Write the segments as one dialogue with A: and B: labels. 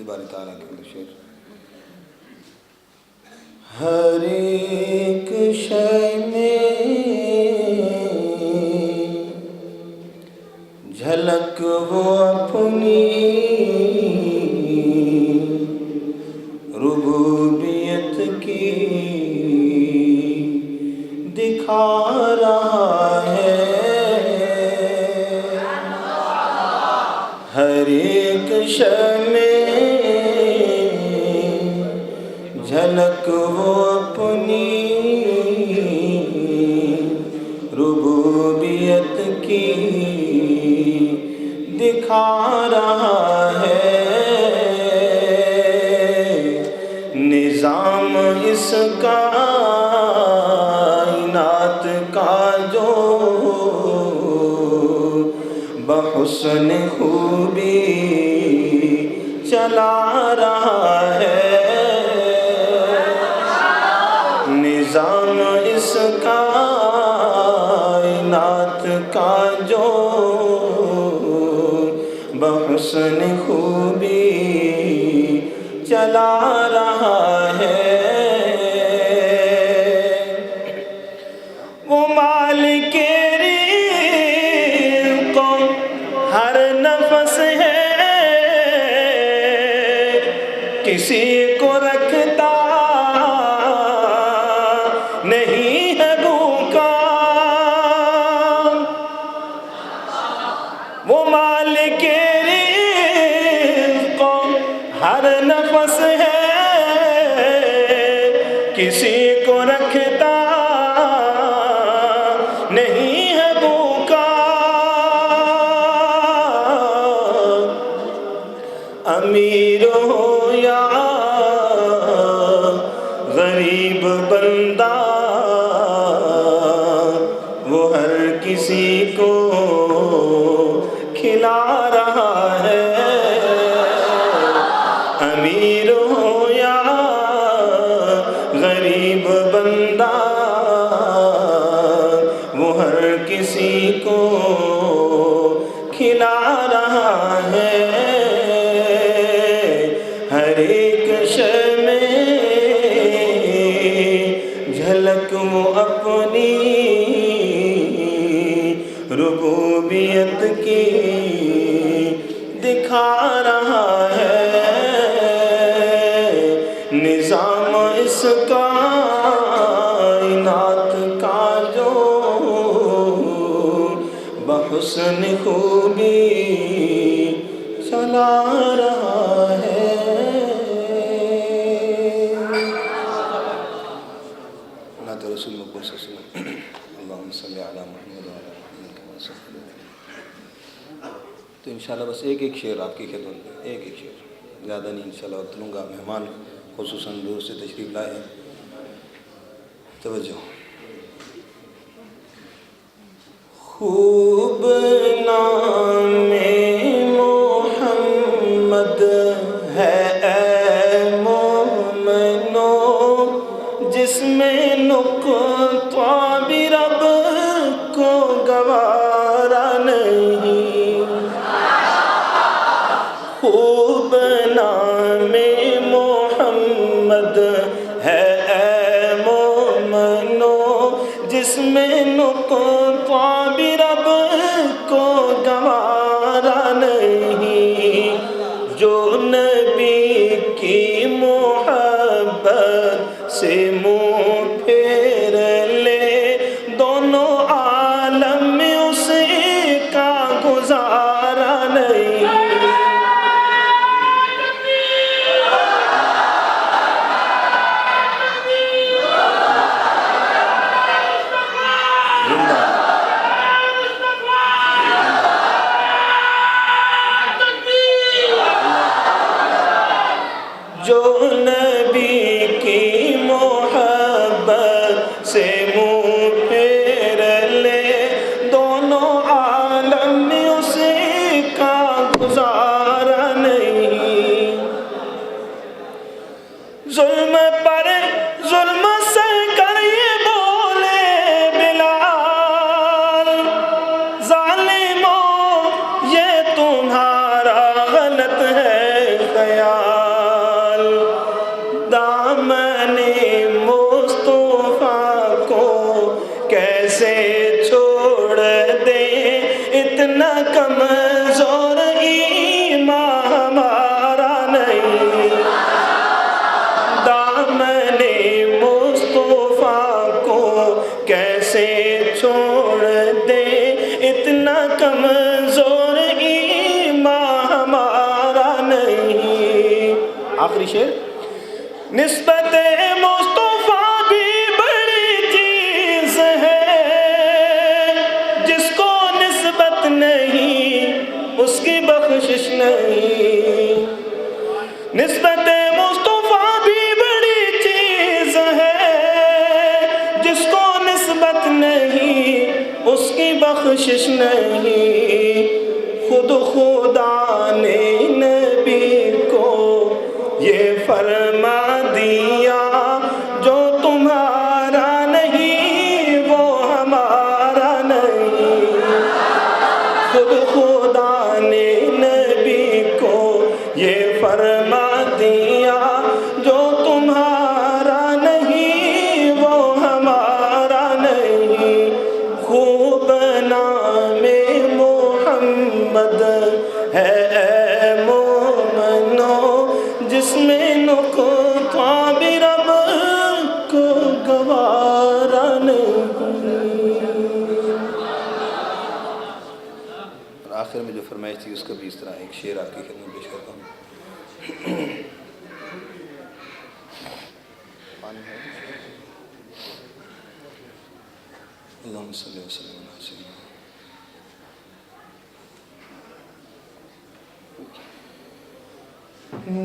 A: باری تعالیٰ کے شعر. ہر ایک شے میں جھلک وہ اپنی ربوبیت کی دکھا رہا ہے. ہر ایک شے میں جھلک وہ اپنی ربوبیت کی دکھا رہا ہے. نظام اس کائنات کا جو بحسن خوبی چلا رہا ہے. نظام اس کائنات کا جو بحسن خوبی چلا رہا ہے. وہ مالک رزق ہر نفس ہے، کسی کو رکھتا نہیں ہے بھوکا. وہ مالک رزق ہر نفس ہے، کسی کو رکھتا نہیں ہے بھوکا. امیر ہو یا غریب بندہ، وہ ہر کسی کو کھلا رہا ہے. امیر ہو یا غریب بندہ، وہ ہر کسی کو کھلا رہا ہے. ہر ایک شے میں جھلک وہ اپنی ربوبیت کی دکھا رہا ہے. نظام اس کائنات کا جو بحسن خوبی چلا رہا ہے. نعت رسول مقبول صلی اللہ علیہ وسلم. اللہم صلی علی محمد وعلی محمد کما صلیت علی. تو انشاءاللہ بس ایک شعر آپ کی خدمت میں، ایک شعر، زیادہ نہیں انشاءاللہ وقت لوں گا. مہمان خصوصاً دور سے تشریف لائے ہیں، توجہ. خوب نام محمد ہے اے مومنو، جس میں نقطہ بھی رب کو گوارا نہیں. خوب نام محمد ہے اے مومنو، جس میں نقطہ بھی رب کو گوارا نہیں. جو نبی کی محبت سے منہ پھیر لے، دونوں عالم میں اس کا گزارا نہیں. جو نبی کی محبت سے منہ پھیر لے، دونوں عالم میں اس کا گزارا نہیں. ظلم پر ظلم سے کر یہ بولے بلال، ظالموں یہ تمہارا غلط ہے خیال. کمزور ایمان ہمارا نہیں، دامن مصطفیٰ کو کیسے چھوڑ دے، اتنا کمزور ایمان ہمارا نہیں۔ آخری شعر، نسبت مصطفیٰ بھی بڑی چیز ہے، جس کو نسبت نہیں اس کی بخشش نہیں۔ نسبت مصطفیٰ بھی بڑی چیز ہے، جس کو نسبت نہیں اس کی بخشش نہیں۔ خود خدا نے نبی کو یہ فرما دیا، جو تمہارا نہیں وہ ہمارا نہیں۔ خود خدا نے نبی کو یہ فرما دیا، جو تمہارا نہیں وہ ہمارا نہیں۔ خوب نام محمد ہے اے مومنو، جس میں نقطہ بھی رب کو گوارا نہیں۔ اور آخر میں جو فرمائش تھی اس کا بھی اس طرح ایک شعر آپ کی خدمت پیش کرتا ہوں۔ اللہم صلی وسلم علی سیدنا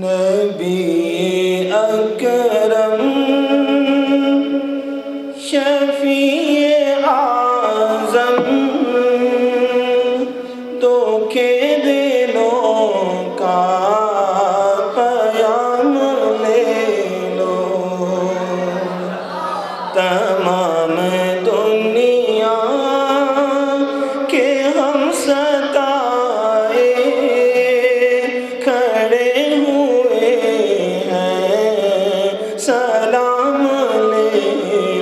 A: نبی اکرم شفیع اعظم، دھوکے دلوں کا پیام لے لو، تمام دنیا کے ہم ستائے کھڑے ہوئے ہیں، سلام لے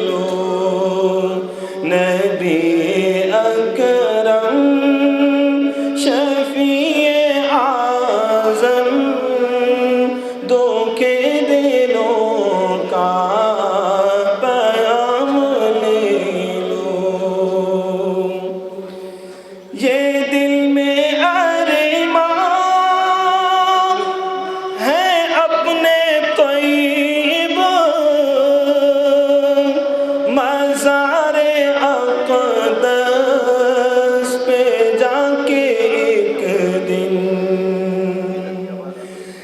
A: لو۔ نبی اکرم شفیع اعظم، دھوکے دلوں کا پیام لے لو۔ یہ دل میں ارمان ہے اپنے طیب، مزار اقدس پہ جا کے ایک دن،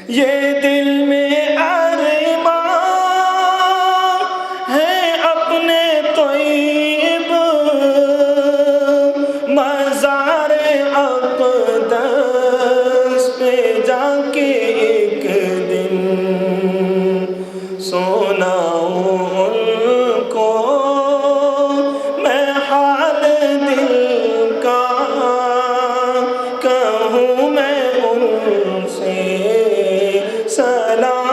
A: یہ دل میں ارمان ہے اپنے طیب، مزار اقدس پہ جا کے ایک دن سناؤں ان کو میں حال دل کا، کہوں میں ان سے سلام